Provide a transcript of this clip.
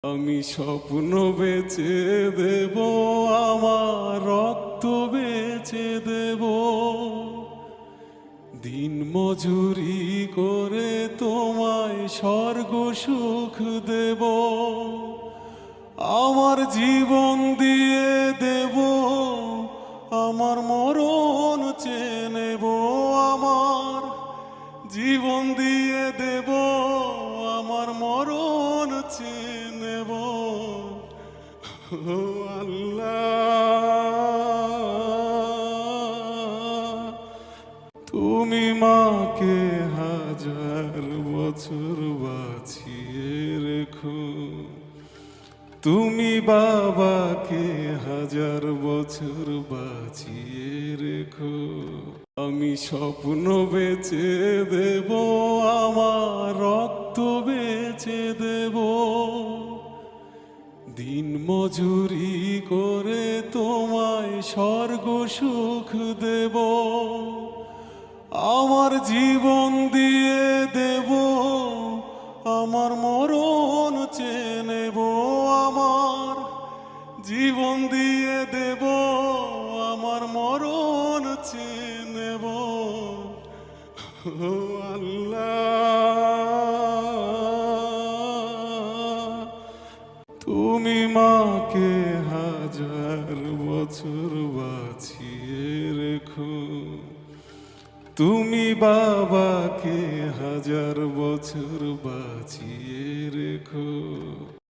আমি স্বপ্ন বেচে দেব, আমার রক্ত বেচে দেব, দিন মজুরি করে তোমায় স্বর্গ সুখ দেব। আমার জীবন দিয়ে দেব, আমার মরণ চেয়ে নেব। আমার জীবন দিয়ে দেব, আমার মরণ চেয়ে নেব। ও আল্লাহ, তুমি মাকে হাজার বছর বাঁচিয়ে রেখো, তুমি বাবাকে হাজার বছর বাঁচিয়ে রেখো। আমি স্বপ্ন বেচে দেব, আমার রক্ত বেচে দেব, দিন মজুরি করে তোমায় স্বর্গ সুখ দেব। আমার জীবন দিয়ে দেব, আমার মরণ চেয়ে নেব। আমার জীবন দিয়ে দেব, আমার মরণ চেয়ে নেব। ও আল্লাহ, তুমি মাকে হাজার বছর বাঁচিয়ে রেখো, তুমি বাবাকে হাজার বছর বাঁচিয়ে রেখো।